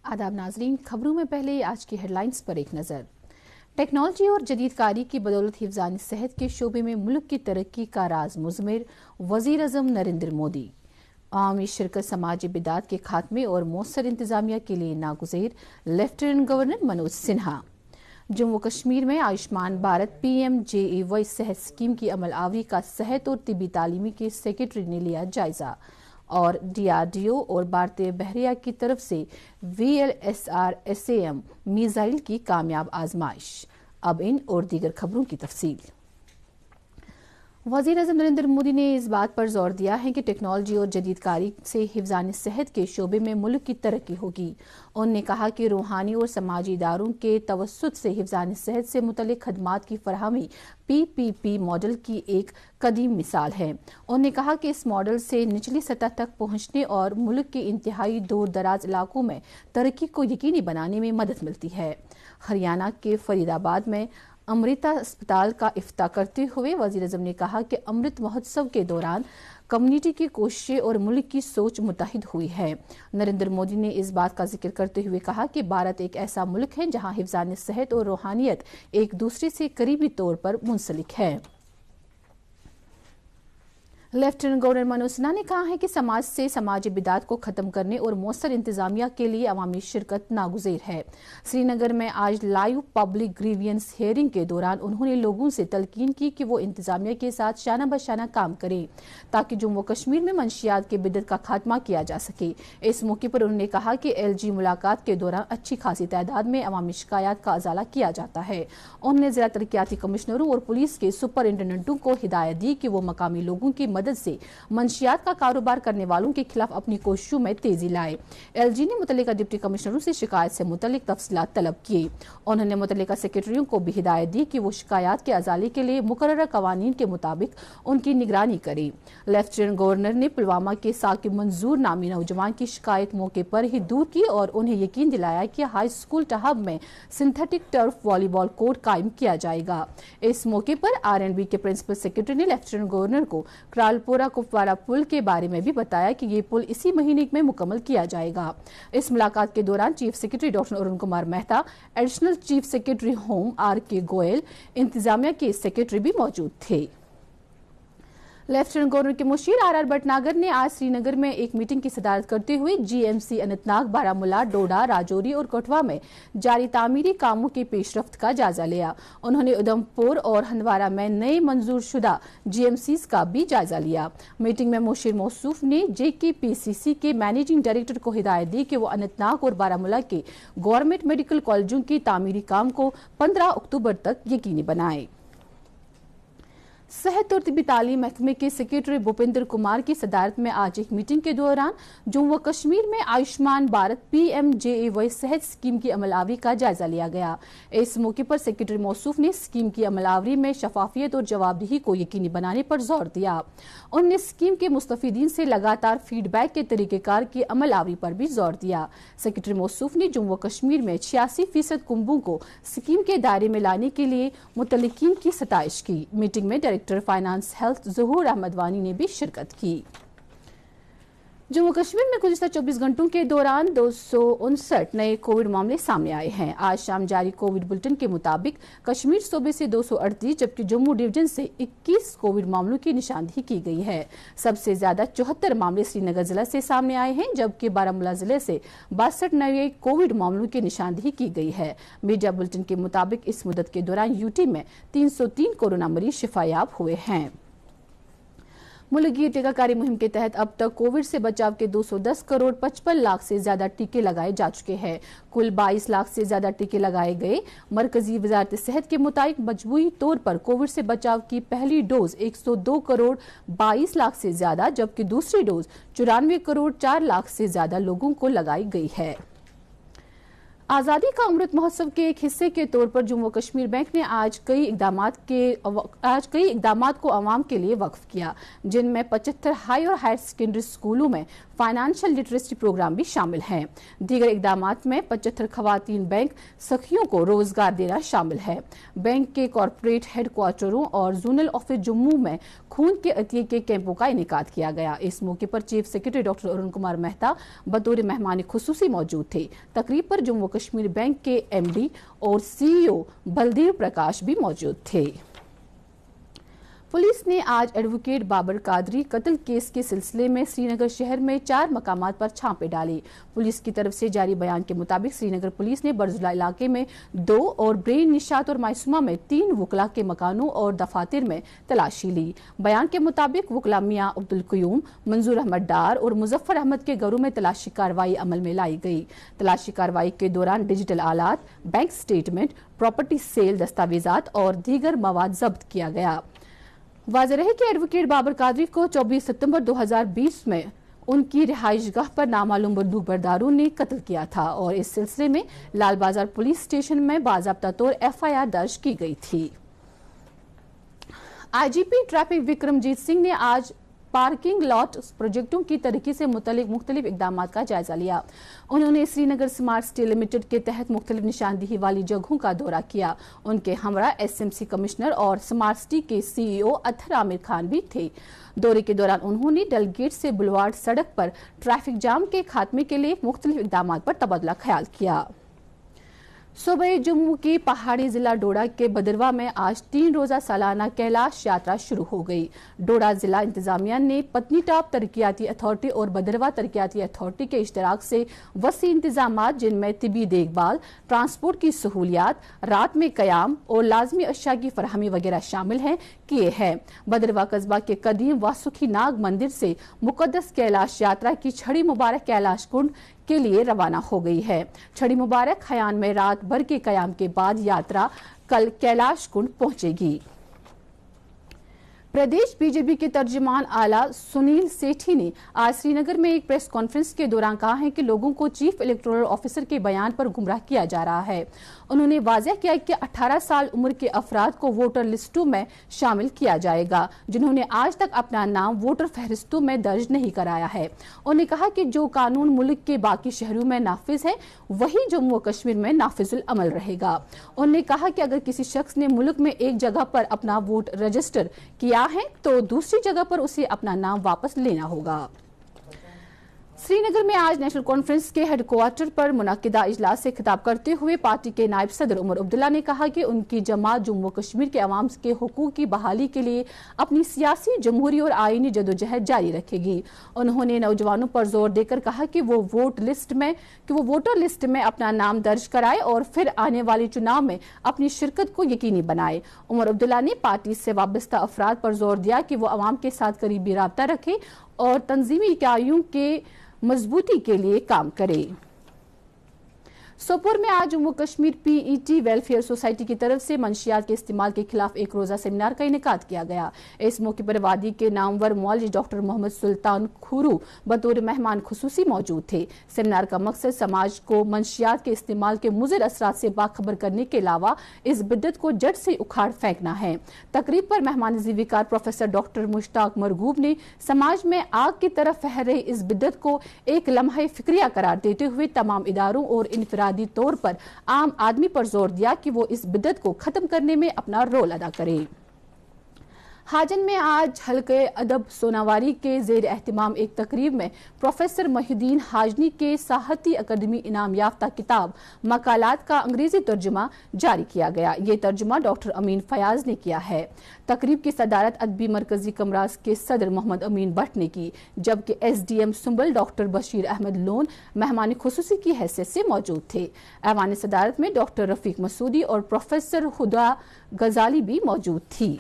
आदाब नाजरीन, खबरों में पहले आज की हेडलाइंस पर एक नज़र। टेक्नोलॉजी और जदीद कारी की बदौलत हिफ्ज़ान सेहत के शोबे में मुल्क की तरक्की का राज मुज़मिर वज़ीर आज़म नरेंद्र मोदी। आवामी शिरकत समाजी बिदात के खात्मे और मौसर इंतजामिया के लिए नागुज़ेर लेफ्टिनेंट गवर्नर मनोज सिन्हा। जम्मू कश्मीर में आयुष्मान भारत PMJAY सेहत स्कीम की अमल आवरी का सेहत और तिबी तालीमी के सेक्रेटरी ने लिया जायजा। और DRDO और भारतीय बहरिया की तरफ से VLSR SAM मिसाइल की कामयाब आजमाइश। अब इन और दीगर खबरों की तफसील। वज़ीर आज़म नरेंद्र मोदी ने इस बात पर जोर दिया है कि टेक्नोलॉजी और जदीद कारी से हिफ्ज़ान सेहत के शोबे में मुल्क की तरक्की होगी। उन्होंने कहा कि रूहानी और समाजी इदारों के तवस्सुत से हिफ्ज़ान सेहत से मुतल्लिक खदमात की फरहमी PPP मॉडल की एक कदीम मिसाल है। उन्होंने कहा कि इस मॉडल से निचली सतह तक पहुंचने और मुल्क के इंतहाई दूर दराज इलाकों में तरक्की को यकीनी बनाने में मदद मिलती है। हरियाणा के फरीदाबाद में अमृता अस्पताल का इफ्ताह करते हुए वज़ीर आज़म ने कहा कि अमृत महोत्सव के दौरान कम्युनिटी की कोशिशें और मुल्क की सोच मुत्तहिद हुई है। नरेंद्र मोदी ने इस बात का जिक्र करते हुए कहा कि भारत एक ऐसा मुल्क है जहां हिफ्ज़ान सेहत और रूहानियत एक दूसरे से करीबी तौर पर मुंसलिक है। लेफ्टिनेंट गवर्नर मनोज सिन्हा ने कहा है कि समाज से समाजी बिदात को खत्म करने और मौसर इंतजामिया के लिए अवामी शिरकत नागुज़ेर है। श्रीनगर में आज लाइव पब्लिक ग्रीवियंस हेयरिंग के दौरान उन्होंने लोगों से तलकीन की कि वो इंतजामिया के साथ शाना बशाना काम करें ताकि जम्मू कश्मीर में मंशियात के बिदत का खात्मा किया जा सके। इस मौके पर उन्होंने कहा कि LG मुलाकात के दौरान अच्छी खासी तादाद में अवामी शिकायत का अजाला किया जाता है। उन्होंने जिला तरक्याती कमिश्नरों और पुलिस के सुपरिंटेंडेंटों को हिदायत दी कि वो मकामी लोगों की मदद से मंशियात का कारोबार करने वालों के खिलाफ अपनी कोशिशों में तेजी लाए। LG ने मुतल्लिका डिप्टी कमिश्नरों से शिकायत से मुतल्लिक तफसीलात तलब किए। उन्होंने मुतल्लिका सेक्रेटरियों को भी हिदायत दी कि वो शिकायत के अजाले के लिए मुकर्रर कवानीन के मुताबिक उनकी निगरानी करें। लेफ्टिनेंट गवर्नर ने पुलवामा के साकिब मंजूर नामी नौजवान की शिकायत मौके पर ही दूर की और उन्हें यकीन दिलाया कि हाई स्कूल टहब में सिंथेटिक टर्फ वॉलीबॉल कोर्ट कायम किया जाएगा। इस मौके पर RNB के प्रिंसिपल सेक्रेटरी ने लेफ्टिनेंट गवर्नर को क्रालपुरा कुपवारा पुल के बारे में भी बताया कि ये पुल इसी महीने में मुकम्मल किया जाएगा। इस मुलाकात के दौरान chief secretary doctor Arun Kumar Mehta, additional chief secretary home RK Goyal, इंतजामिया के सेक्रेटरी भी मौजूद थे। लेफ्टिनेंट गवर्नर के मुशीर RR भटनागर ने आज श्रीनगर में एक मीटिंग की सदारत करते हुए GMC अनंतनाग, बारामूला, डोडा, राजौरी और कठुआ में जारी तामीरी कामों की पेशरफ्त का जायजा लिया। उन्होंने उधमपुर और हंदवारा में नए मंजूर शुदा GMCs का भी जायजा लिया। मीटिंग में मुशीर मौसूफ ने JKPCC के मैनेजिंग डायरेक्टर को हिदायत दी कि वो अनंतनाग और बारामूला के गवर्नमेंट मेडिकल कॉलेजों की तामीरी काम को 15 अक्टूबर तक यकीनी बनाए। सेहत और तिबी तालीम महकमे के सेक्रेटरी भूपेंद्र कुमार की सदारत में आज एक मीटिंग के दौरान जम्मू कश्मीर में आयुष्मान भारत PMJAY सेहत स्कीम की अमलावरी का जायजा लिया गया। इस मौके पर सेक्रेटरी मौसूफ ने स्कीम की अमलावरी में शफाफियत और जवाबदेही को यकीनी बनाने पर जोर दिया। उन्होंने स्कीम के मुस्तफीदीन से लगातार फीडबैक के तरीकेकार की अमलावरी पर भी जोर दिया। सेक्रेटरी मौसूफ ने जम्मू कश्मीर में 86% कुंबों को स्कीम के दायरे में लाने के लिए मुतल्लिकीन की सताइश की। मीटिंग में डायरेक्टर फाइनेंस हेल्थ ज़हूर अहमद वानी ने भी शिरकत की। जम्मू कश्मीर में गुज़िश्ता 24 घंटों के दौरान 259 नए कोविड मामले सामने आए हैं। आज शाम जारी कोविड बुलेटिन के मुताबिक कश्मीर सूबे से 238 जबकि जम्मू डिवीजन से 21 कोविड मामलों की निशानदेही की गई है। सबसे ज्यादा 74 मामले श्रीनगर जिला से सामने आए हैं जबकि बारामूला जिले से 62 नए कोविड मामलों की निशानदेही की गई है। मीडिया बुलेटिन के मुताबिक इस मुद्दत के दौरान UT में 303 कोरोना मरीज शिफायाब हुए हैं। मुल्क की टीकाकारी मुहिम के तहत अब तक कोविड से बचाव के 210 करोड़ 55 लाख से ज्यादा टीके लगाए जा चुके हैं। कुल 22 लाख से ज्यादा टीके लगाए गए। मरकजी वजारत सेहत के मुताबिक मजबूरी तौर पर कोविड से बचाव की पहली डोज 102 करोड़ 22 लाख से ज्यादा जबकि दूसरी डोज 94 करोड़ 4 लाख से ज्यादा लोगों को लगाई गई है। आज़ादी का अमृत महोत्सव के एक हिस्से के तौर पर जम्मू कश्मीर बैंक ने आज कई इकदामात को आवाम के लिए वक्फ किया, जिनमें 75 हाई और हायर सेकेंडरी स्कूलों में फाइनेंशियल लिटरेसी प्रोग्राम भी शामिल हैं। दीगर इकदामात में 75 खवातीन बैंक सखियों को रोजगार देना शामिल है। बैंक के कॉरपोरेट हेडक्वार्टरों और जोनल ऑफिस जम्मू में खून के अतिये के कैंपों का इनेकाद किया गया। इस मौके पर chief secretary doctor Arun Kumar Mehta बतौर मेहमान खुसूसी मौजूद थे। तकरीब पर जम्मू कश्मीर बैंक के एमडी और सीईओ बलदेव प्रकाश भी मौजूद थे। पुलिस ने आज एडवोकेट बाबर कादरी कत्ल केस के सिलसिले में श्रीनगर शहर में 4 मकामात पर छापे डाले। पुलिस की तरफ से जारी बयान के मुताबिक श्रीनगर पुलिस ने बरजुला इलाके में 2 और ब्रेन निशात और मायसूमा में 3 वकला के मकानों और दफातर में तलाशी ली। बयान के मुताबिक वकला मियां अब्दुल कयूम, मंजूर अहमद डार और मुजफ्फर अहमद के घरों में तलाशी कार्रवाई अमल में लाई गई। तलाशी कार्रवाई के दौरान डिजिटल आलात, बैंक स्टेटमेंट, प्रॉपर्टी सेल दस्तावेजात और दीगर मवाद जब्त किया गया। वाज़ेह रहे कि एडवोकेट बाबर कादरी को 24 सितंबर 2020 में उनकी रिहाइशगाह पर नामालूम बंदूकबरदारों ने कत्ल किया था और इस सिलसिले में लाल बाजार पुलिस स्टेशन में बाज़ाब्ता तौर FIR दर्ज की गई थी। IGP ट्रैफिक विक्रमजीत सिंह ने आज पार्किंग लॉट प्रोजेक्टों की तरक्की से मुख्तलिफ इकदामात का जायजा लिया। उन्होंने श्रीनगर स्मार्ट सिटी लिमिटेड के तहत मुख्तलिफ निशानदेही वाली जगहों का दौरा किया। उनके हमरा SMC कमिश्नर और स्मार्ट सिटी के CEO अत्थर आमिर खान भी थे। दौरे के दौरान उन्होंने डलगेट से बुलवार्ड सड़क पर ट्रैफिक जाम के खात्मे के लिए मुख्तलिफ इकदामात पर तबादला ख्याल किया। सूबे जम्मू के पहाड़ी जिला डोडा के बदरवा में आज 3 रोजा सालाना कैलाश यात्रा शुरू हो गई। डोडा जिला इंतजामिया ने पत्नीटॉप तरक्याती अथॉरिटी और बदरवा तरक्याती अथॉरिटी के इश्तराक से वसी इंतजामात, जिनमें तिबी देखभाल, ट्रांसपोर्ट की सहूलियात, रात में कयाम और लाजमी अशिया की फरहमी वगैरह शामिल हैं, किए हैं। बदरवा कस्बा के कदीम वासुकी नाग मंदिर से मुकद्दस कैलाश यात्रा की छड़ी मुबारक कैलाश कुंड के लिए रवाना हो गई है। छड़ी मुबारक खयान में रात भर के कयाम के बाद यात्रा कल कैलाश कुंड पहुंचेगी। प्रदेश बीजेपी के तर्जुमान आला सुनील सेठी ने आज श्रीनगर में एक प्रेस कॉन्फ्रेंस के दौरान कहा है कि लोगों को चीफ इलेक्टोरल ऑफिसर के बयान पर गुमराह किया जा रहा है। उन्होंने वाज़ेह किया कि 18 साल उम्र के अफराद को वोटर लिस्टों में शामिल किया जाएगा, जिन्होंने आज तक अपना नाम वोटर फहरिस्तों में दर्ज नहीं कराया है। उन्होंने कहा कि जो कानून मुल्क के बाकी शहरों में नाफिज है, वही जम्मू कश्मीर में नाफिजुल अमल रहेगा। उन्होंने कहा कि अगर किसी शख्स ने मुल्क में एक जगह पर अपना वोट रजिस्टर किया है तो दूसरी जगह पर उसे अपना नाम वापस लेना होगा। श्रीनगर में आज नेशनल कॉन्फ्रेंस के हेडक्वार्टर पर मुनाकिदा इजलास से खिताब करते हुए पार्टी के नायब सदर उमर अब्दुल्ला ने कहा कि उनकी जमात जम्मू कश्मीर के अवाम के हुकूक की बहाली के लिए अपनी सियासी, जमहूरी और आईनी जदोजहद जारी रखेगी। उन्होंने नौजवानों पर जोर देकर कहा कि वो वोटर लिस्ट में अपना नाम दर्ज कराए और फिर आने वाले चुनाव में अपनी शिरकत को यकीनी बनाए। उमर अब्दुल्ला ने पार्टी से वाबस्ता अफराद पर जोर दिया कि वो अवाम के साथ करीबी राब्ता रखे और तंजीमी इकाइयों के मजबूती के लिए काम करे। सोपोर में आज Jammu Kashmir PET welfare society की तरफ से मंशियात के इस्तेमाल के खिलाफ एक रोजा सेमिनार का इनेकाद किया गया। इस मौके पर वादी के नामवर मौलवी डॉक्टर मोहम्मद सुल्तान खुरू बतौर मेहमान खुसूसी मौजूद थे। सेमिनार का मकसद समाज को मंशियात के इस्तेमाल के मुज़िर असरात से बाखबर करने के अलावा इस बिद्दत को जड़ से उखाड़ फेंकना है। तकरीब पर मेहमान ज़ीविकार प्रोफेसर डॉक्टर मुश्ताक मरगूब ने समाज में आग की तरफ फैल रही इस बिद्दत को एक लम्हा फिक्रिया करार देते हुए तमाम इदारों और इनफरादी तौर पर आम आदमी पर जोर दिया कि वो इस बिद्दत को खत्म करने में अपना रोल अदा करे। हाजन में आज हल्के अदब सोनावारी के जेर एहतिमाम एक तकरीब में प्रोफेसर मोहिउद्दीन हाजनी के साहती अकादमी इनाम याफ्ता किताब मकालात का अंग्रेजी तर्जुमा जारी किया गया। ये तर्जुमा डॉक्टर अमीन फयाज ने किया है। तकरीब की सदारत अदबी मरकजी कमराज के सदर मोहम्मद अमीन भट्ट ने की, जबकि SDM सुंबल डॉक्टर बशीर अहमद लोन मेहमान खुसूसी की हैसियत से मौजूद थे। ऐवान सदारत में डॉक्टर रफीक मसूदी और प्रोफेसर हुदा गजाली भी मौजूद थी।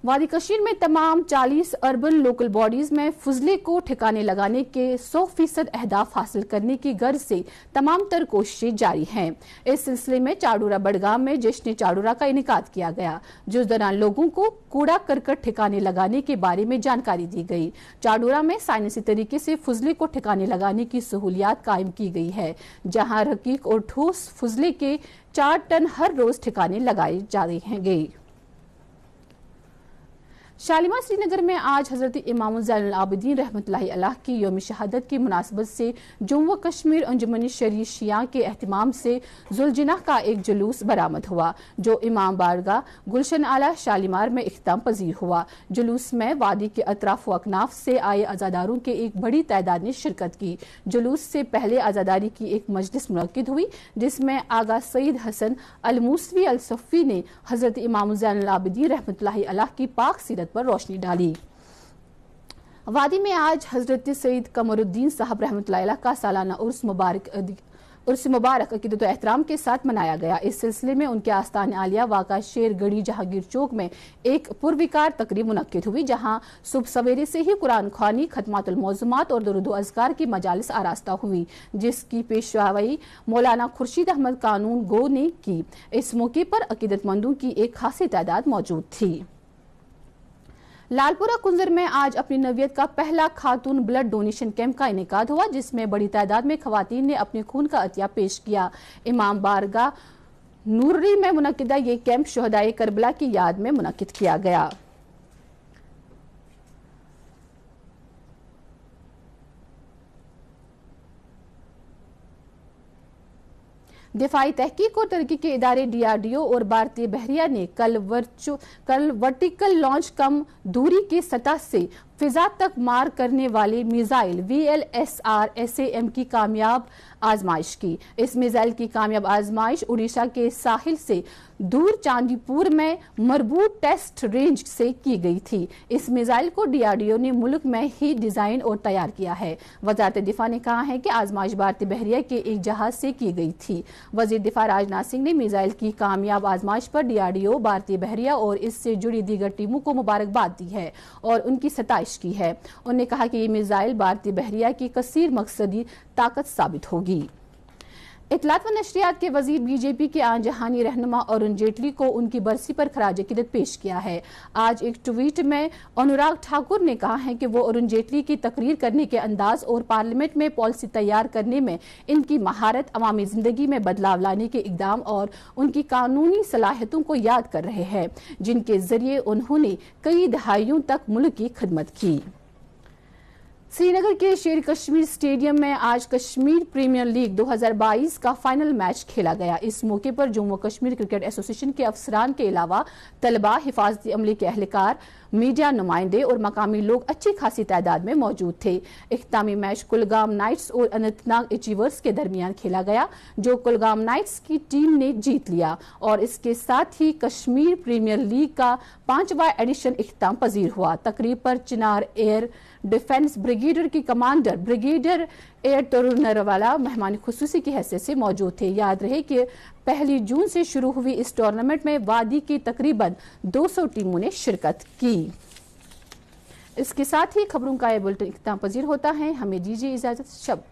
वादी कशीर में तमाम 40 अर्बन लोकल बॉडीज में फजले को ठिकाने लगाने के 100% अहदाफ हासिल करने की गर्ज से तमाम तर कोशिशें जारी हैं। इस सिलसिले में चाडूरा बड़गाम में जश्न चाडूरा का इनेकाद किया गया, जिस दौरान लोगों को कूड़ा करकट ठिकाने लगाने के बारे में जानकारी दी गई। चाडूरा में साइंसी तरीके से फजले को ठिकाने लगाने की सहूलियात कायम की गई है, जहां रकीक और ठोस फजले के 4 टन हर रोज ठिकाने लगाए जा रहे हैं। शालीमार श्रीनगर में आज हजरत इमाम ज़ैनुल आबिदीन रहमतुल्लाहि अलैह की यौम शहादत की मुनासबत से जम्मू व कश्मीर अंजुमन शरीय शिया के एहतमाम से जुलजिनाह का एक जुलूस बरामद हुआ, जो इमाम बारगाह गुलशन आला शालीमार में इख्तिताम पजीर हुआ। जुलूस में वादी के अतराफ व अकनाफ से आए अज़ादारों के एक बड़ी तादाद ने शिरकत की। जुलूस से पहले अज़ादारी की एक मजलिस मुनक्किद हुई, जिसमें आगा सईद हसन अल मूसवी अल सफ़ी ने हजरत इमाम ज़ैनुल आबिदीन रहमतुल्लाहि अलैह की पाक सीरत पर रोशनी डाली। वादी में आज हजरत सईद कमरुद्दीन साहब रहमतुल्लाहि अलैह का सालाना उर्स मुबारक अकीदत व एहतराम के साथ मनाया गया। इस सिलसिले में उनके आस्थान आलिया वाक़ा शेरगढ़ी जहांगीर चौक में एक पुरविकार तकरीब मुनक्किद हुई, जहां सुबह सवेरे से ही कुरान ख्वानी, खतमातुल मौज़ूमात और दुरूद व अज़कार की मजालिस आरास्ता हुई, जिसकी पेशवाई मौलाना खुर्शीद अहमद कानून गो ने की। इस मौके पर अकीदतमंदों की एक खासी तादाद मौजूद थी। लालपुरा कुंजर में आज अपनी नवियत का पहला खातून ब्लड डोनेशन कैंप का इनेकाद हुआ, जिसमें बड़ी तादाद में खवातीन ने अपने खून का अतिया पेश किया। इमाम बारगाह नूरी में मुनक्किदा ये कैंप शहदाए करबला की याद में मुनक्किद किया गया। दिफाई तहकीक और तरक्की के इदारे DRDO और भारतीय बहरिया ने कल वर्टिकल लॉन्च कम दूरी की सतह से फिजा तक मार करने वाले मिसाइल VLSR SAM की कामयाब आजमाइश की। इस मिसाइल की कामयाब आजमाइश उड़ीसा के साहिल से दूर चांदीपुर में मरबूत टेस्ट रेंज से की गई थी। इस मिसाइल को DRDO ने मुल्क में ही डिजाइन और तैयार किया है। वजारत दिफा ने कहा है कि आजमाइश भारतीय बहरिया के एक जहाज से की गई थी। वजीर दिफा राजनाथ सिंह ने मिसाइल की कामयाब आजमाइश पर DRDO, भारतीय बहरिया और इससे जुड़ी दीगर टीमों को मुबारकबाद दी है और उनकी सताइश की है। उन्होंने कहा कि ये मिसाइल भारतीय बहरिया की कसीर मकसदी ताकत साबित होगी। इत्तलात व नशरियात के वजीर BJP के आन जहानी रहनुमा अरुण जेटली को उनकी बरसी पर खराज अकीदत पेश किया है। आज एक ट्वीट में अनुराग ठाकुर ने कहा है कि वो अरुण जेटली की तकरीर करने के अंदाज और पार्लियामेंट में पॉलिसी तैयार करने में इनकी महारत, अवामी जिंदगी में बदलाव लाने के इकदाम और उनकी कानूनी सलाहियतों को याद कर रहे हैं, जिनके जरिए उन्होंने कई दहाइयों तक मुल्क की खिदमत की। श्रीनगर के शेर कश्मीर स्टेडियम में आज कश्मीर प्रीमियर लीग 2022 का फाइनल मैच खेला गया। इस मौके पर जम्मू कश्मीर क्रिकेट एसोसिएशन के अफसरान के अलावा तलबा, हिफाजती अमले के अहलकार, मीडिया नुमाइंदे और मकामी लोग अच्छी खासी तादाद में मौजूद थे। इख्तितामी मैच कुलगाम नाइट्स और अनंतनाग अचीवर्स के दरमियान खेला गया, जो कुलगाम नाइट्स की टीम ने जीत लिया और इसके साथ ही कश्मीर प्रीमियर लीग का 5वां एडिशन इख्तिताम पजीर हुआ। तकरीब पर चिनार एयर डिफेंस ब्रिगेडियर की कमांडर ब्रिगेडियर एयर तरुण नरवाला मेहमान खुसूसी की हैसियत से मौजूद थे। याद रहे कि 1 जून से शुरू हुई इस टूर्नामेंट में वादी की तकरीबन 200 टीमों ने शिरकत की। इसके साथ ही खबरों का यह बुलेटिन इख्तिताम पजीर होता है। हमें दीजिए इजाजत। शब